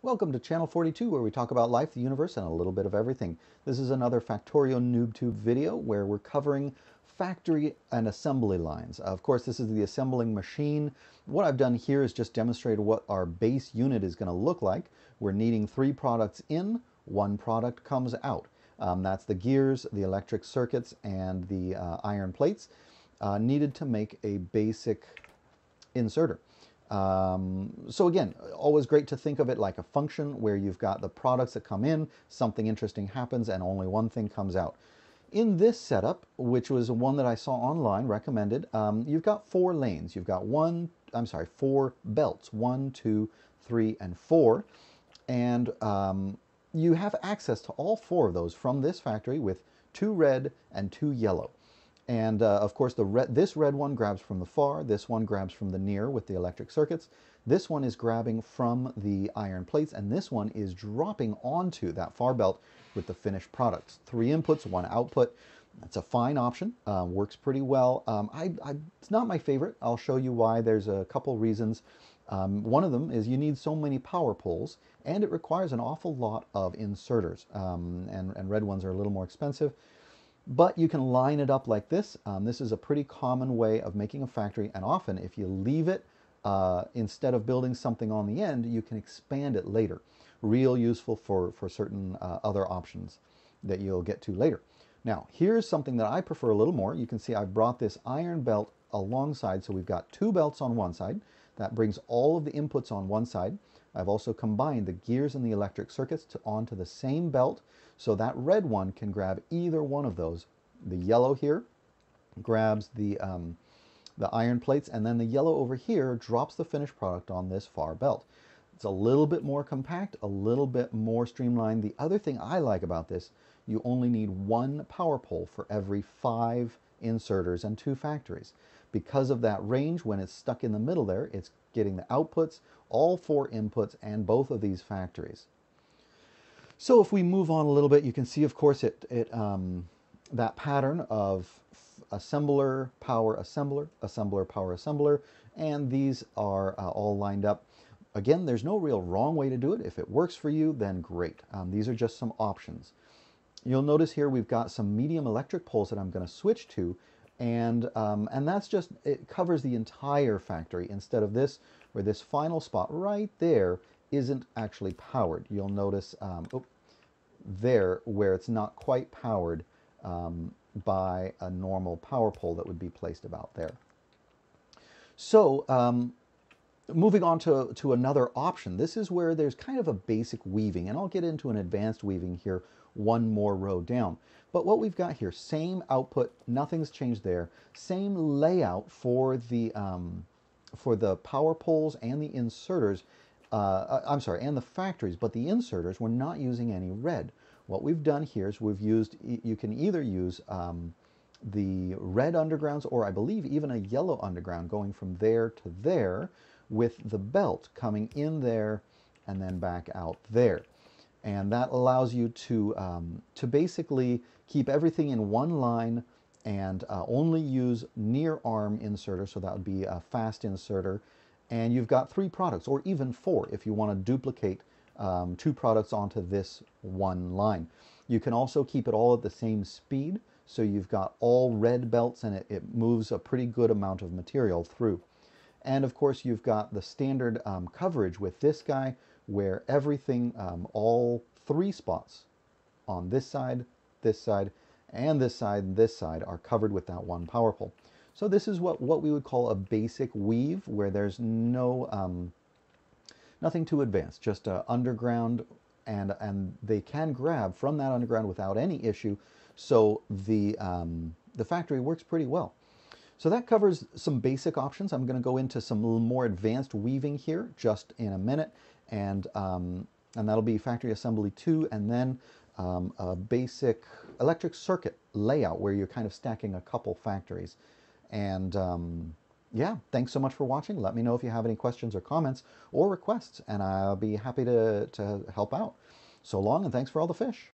Welcome to Channel 42, where we talk about life, the universe, and a little bit of everything. This is another Factorio NoobTube video where we're covering factory and assembly lines. Of course, this is the assembling machine. What I've done here is just demonstrate what our base unit is going to look like. We're needing 3 products in, 1 product comes out. That's the gears, the electric circuits, and the iron plates needed to make a basic inserter. So again, always great to think of it like a function where you've got the products that come in, something interesting happens, and only one thing comes out. In this setup, which was one that I saw online, recommended, you've got 4 lanes. You've got 4 belts, 1, 2, 3, and 4. And you have access to all 4 of those from this factory with 2 red and 2 yellow. And of course, this red one grabs from the far, this one grabs from the near with the electric circuits, this one is grabbing from the iron plates, and this one is dropping onto that far belt with the finished products. 3 inputs, 1 output. That's a fine option, works pretty well. It's not my favorite. I'll show you why. There's a couple reasons. One of them is you need so many power poles, and it requires an awful lot of inserters, and red ones are a little more expensive. But you can line it up like this. This is a pretty common way of making a factory, and often if you leave it, instead of building something on the end, you can expand it later. Real useful for certain other options that you'll get to later. Now, here's something that I prefer a little more. You can see I brought this iron belt alongside, so we've got 2 belts on one side. That brings all of the inputs on one side. I've also combined the gears and the electric circuits onto the same belt, so that red one can grab either one of those. The yellow here grabs the iron plates, and then the yellow over here drops the finished product on this far belt. It's a little bit more compact, a little bit more streamlined. The other thing I like about this, you only need 1 power pole for every 5 inserters and 2 factories. Because of that range, when it's stuck in the middle there, it's getting the outputs, all 4 inputs, and both of these factories. So if we move on a little bit, you can see, of course, that pattern of assembler, power assembler, assembler, power assembler, and these are all lined up. Again, there's no real wrong way to do it. If it works for you, then great. These are just some options. You'll notice here we've got some medium electric poles that I'm going to switch to, and that's just, it covers the entire factory instead of this, where this final spot right there isn't actually powered. You'll notice there where it's not quite powered by a normal power pole that would be placed about there. So moving on to another option, this is where there's kind of a basic weaving, and I'll get into an advanced weaving here one more row down. But what we've got here, same output, nothing's changed there, same layout for the power poles and the inserters, and the factories, but the inserters, we're not using any red. What we've done here is you can either use the red undergrounds, or I believe even a yellow underground going from there to there, with the belt coming in there and then back out there. And that allows you to basically keep everything in one line and only use near arm inserter, so that would be a fast inserter. And you've got 3 products, or even 4 if you want to duplicate 2 products onto this one line. You can also keep it all at the same speed, so you've got all red belts, and it moves a pretty good amount of material through. And of course, you've got the standard coverage with this guy, where everything, all 3 spots on this side, and this side are covered with that 1 power pole. So this is what we would call a basic weave, where there's no nothing too advanced, just underground, and they can grab from that underground without any issue. So the factory works pretty well. So that covers some basic options. I'm going to go into some more advanced weaving here just in a minute, and that'll be factory assembly 2, and then a basic electric circuit layout where you're kind of stacking a couple factories. And yeah, thanks so much for watching. Let me know if you have any questions or comments or requests, and I'll be happy to help out. So long, and thanks for all the fish.